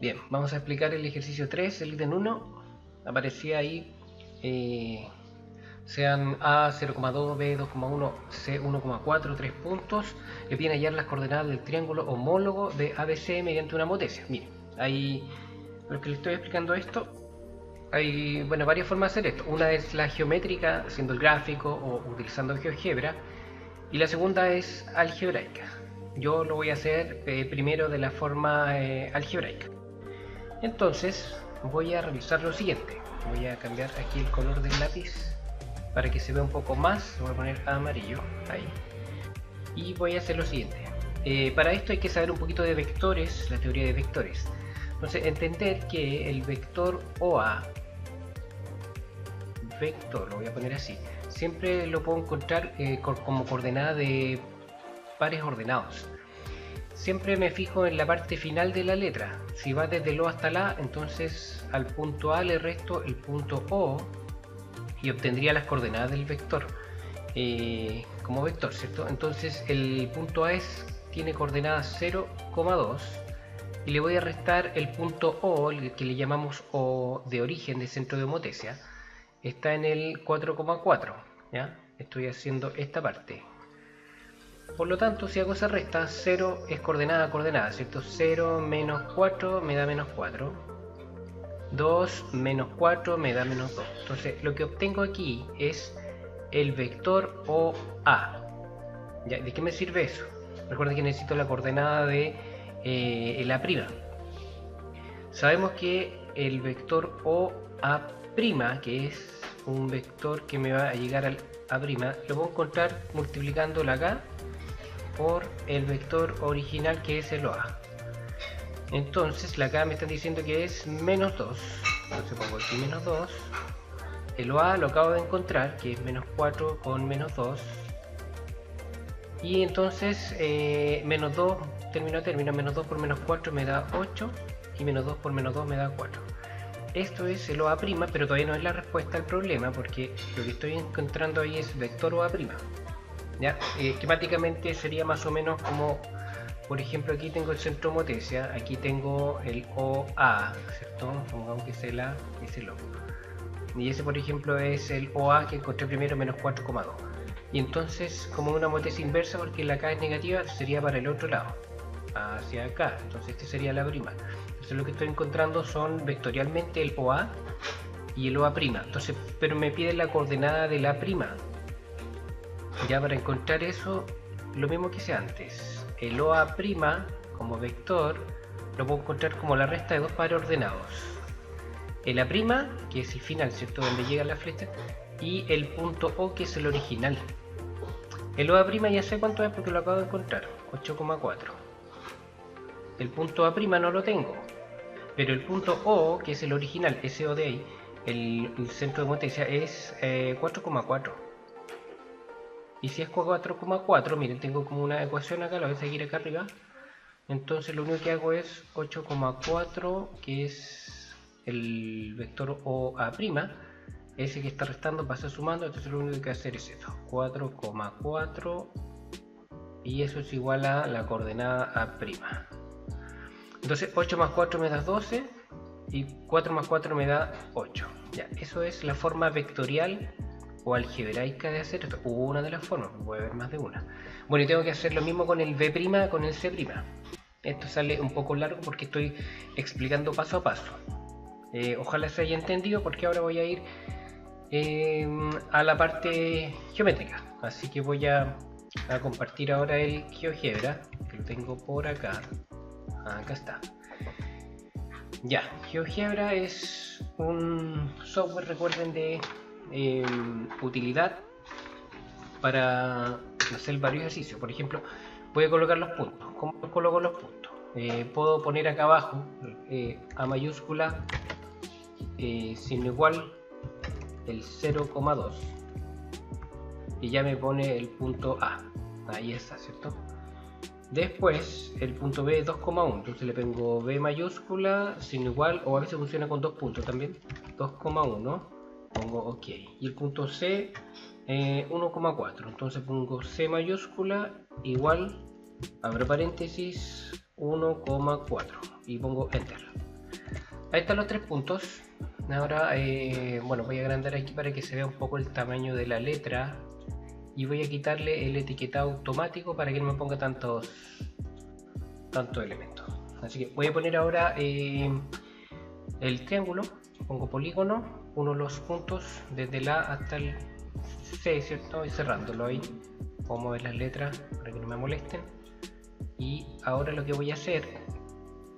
Bien, vamos a explicar el ejercicio 3, el ítem 1. Aparecía ahí, sean A 0,2, B 2,1, C 1,4, 3 puntos. Le piden hallar las coordenadas del triángulo homólogo de ABC mediante una motesia. Miren, ahí, lo que les estoy explicando esto, hay varias formas de hacer esto. Una es la geométrica, haciendo el gráfico o utilizando GeoGebra. Y la segunda es algebraica. Yo lo voy a hacer primero de la forma algebraica. Entonces voy a realizar lo siguiente. Voy a cambiar aquí el color del lápiz para que se vea un poco más. Lo voy a poner amarillo ahí. Y voy a hacer lo siguiente. Para esto hay que saber un poquito de vectores, la teoría de vectores. Entonces entender que el vector OA, vector, lo voy a poner así, siempre lo puedo encontrar como coordenada de pares ordenados. Siempre me fijo en la parte final de la letra. Si va desde el O hasta la A, entonces al punto A le resto el punto O y obtendría las coordenadas del vector como vector, ¿cierto? Entonces el punto A tiene coordenadas 0,2 y le voy a restar el punto O, el que le llamamos O de origen de centro de homotesia. Está en el 4,4, ¿ya? Estoy haciendo esta parte. Por lo tanto, si hago esa resta, 0 es coordenada a coordenada, ¿cierto? 0 menos 4 me da menos 4. 2 menos 4 me da menos 2. Entonces, lo que obtengo aquí es el vector OA. ¿Ya? ¿De qué me sirve eso? Recuerden que necesito la coordenada de la prima. Sabemos que el vector OA', que es un vector que me va a llegar al A', lo voy a encontrar multiplicando la K por el vector original que es el OA. Entonces la K me están diciendo que es menos 2. Entonces pongo aquí menos 2. El OA lo acabo de encontrar, que es menos 4 con menos 2. Y entonces menos 2, término a término, menos 2 por menos 4 me da 8. Y menos 2 por menos 2 me da 4. Esto es el OA', pero todavía no es la respuesta al problema, porque lo que estoy encontrando ahí es vector OA'. ¿Ya? Esquemáticamente sería más o menos como, por ejemplo, aquí tengo el centro homotesia, aquí tengo el OA, ¿cierto? Pongamos que es el A, que es el O. Y ese, por ejemplo, es el OA que encontré primero, menos 4,2. Y entonces, como una homotesia inversa, porque la K es negativa, sería para el otro lado, hacia acá. Entonces este sería la prima. Entonces lo que estoy encontrando son vectorialmente el OA y el OA'. Entonces, pero me piden la coordenada de la prima. Ya para encontrar eso, lo mismo que hice antes. El OA' como vector lo puedo encontrar como la resta de dos pares ordenados. El A', que es el final, ¿cierto? Donde llega la flecha, y el punto O, que es el original. El OA' ya sé cuánto es porque lo acabo de encontrar, 8,4. El punto A' no lo tengo, pero el punto O, que es el original, ese O de ahí, el centro de homotesia, es 4,4. Y si es 4,4, miren, tengo como una ecuación acá, la voy a seguir acá arriba. Entonces lo único que hago es 8,4, que es el vector OA', ese que está restando pasa sumando, entonces lo único que hay que hacer es esto, 4,4, y eso es igual a la coordenada A'. Entonces 8 más 4 me da 12, y 4 más 4 me da 8. Ya, eso es la forma vectorial o algebraica de hacer esto, una de las formas, puede haber más de una. Bueno, y tengo que hacer lo mismo con el B', con el C'. Esto sale un poco largo porque estoy explicando paso a paso. Ojalá se haya entendido, porque ahora voy a ir a la parte geométrica. Así que voy a compartir ahora el GeoGebra, que lo tengo por acá. Acá está. Ya, GeoGebra es un software, recuerden, de utilidad para hacer varios ejercicios. Por ejemplo, voy a colocar los puntos. ¿Cómo coloco los puntos? Puedo poner acá abajo A mayúscula signo igual el 0,2 y ya me pone el punto A. Ahí está, ¿cierto? Después el punto B es 2,1, entonces le pongo B mayúscula signo igual, o a veces funciona con dos puntos también, 2,1, pongo OK. Y el punto C 1,4, entonces pongo C mayúscula igual, abro paréntesis, 1,4 y pongo Enter. Ahí están los 3 puntos. Ahora, bueno, voy a agrandar aquí para que se vea un poco el tamaño de la letra. Y voy a quitarle el etiquetado automático para que no me ponga tantos elementos. Así que voy a poner ahora el triángulo. Pongo polígono, uno de los puntos desde el A hasta el C, ¿cierto? Y cerrándolo ahí. Puedo mover las letras para que no me molesten. Y ahora lo que voy a hacer,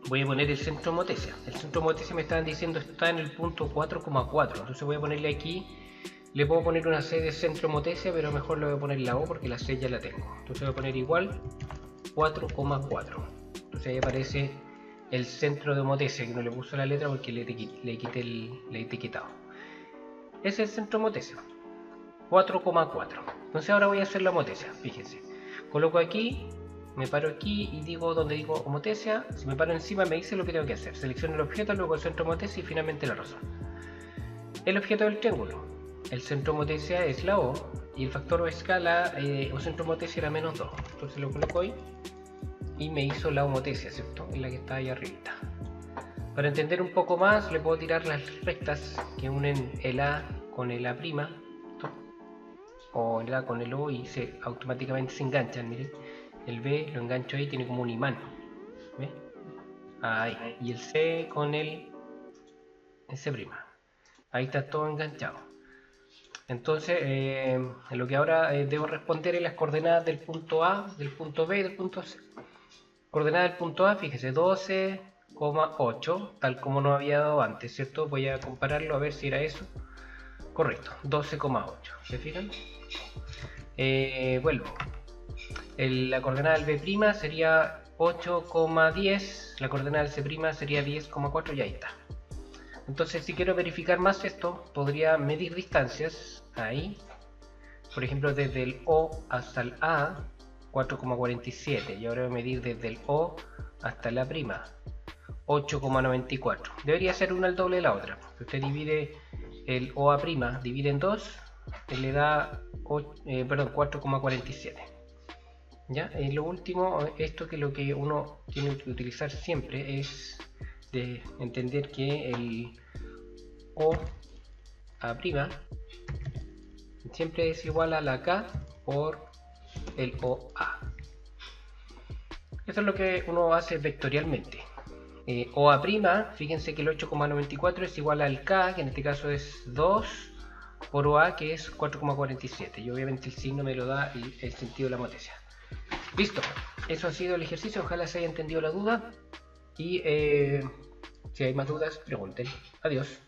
voy a poner el centro motesia. El centro motesia me estaban diciendo está en el punto 4,4. Entonces voy a ponerle aquí, le puedo poner una C de centro motesia, pero mejor le voy a poner la O porque la C ya la tengo. Entonces voy a poner igual 4,4. Entonces ahí aparece el centro de motesia, que no le puso la letra porque le quité el etiquetado. Ese es el centro motesia, 4,4. Entonces ahora voy a hacer la motesia. Fíjense, coloco aquí, me paro aquí y digo donde digo motesia. Si me paro encima me dice lo que tengo que hacer. Selecciono el objeto, luego el centro motesia y finalmente la razón. El objeto del triángulo, el centro motesia es la O y el factor o escala o centro motesia era -2. Entonces lo coloco ahí y me hizo la homotesia, ¿cierto? Es la que está ahí arribita. Para entender un poco más le puedo tirar las rectas que unen el A con el A', o el A con el O, y automáticamente se enganchan. Miren, el B lo engancho ahí, tiene como un imán, ¿ve? Ahí. Y el C con el S', ahí está todo enganchado. Entonces lo que ahora debo responder es las coordenadas del punto A, del punto B y del punto C. Coordenada del punto A, fíjese, 12,8, tal como nos había dado antes, ¿cierto? Voy a compararlo a ver si era eso. Correcto, 12,8. ¿Se fijan? Vuelvo. La coordenada del B' sería 8,10. La coordenada del C' sería 10,4 y ahí está. Entonces, si quiero verificar más esto, podría medir distancias. Ahí. Por ejemplo, desde el O hasta el A, 4,47. Y ahora voy a medir desde el O hasta la prima, 8,94. Debería ser una al doble de la otra. Si usted divide el OA', divide en 2, le da 4,47. ¿Ya? Lo último, esto que lo que uno tiene que utilizar siempre es de entender que el OA' siempre es igual a la K por el OA. Eso es lo que uno hace vectorialmente. OA', fíjense que el 8,94 es igual al K, que en este caso es 2 por OA, que es 4,47. Y obviamente el signo me lo da el sentido de la motesia. Listo, eso ha sido el ejercicio. Ojalá se haya entendido la duda. Y si hay más dudas, pregunten. Adiós.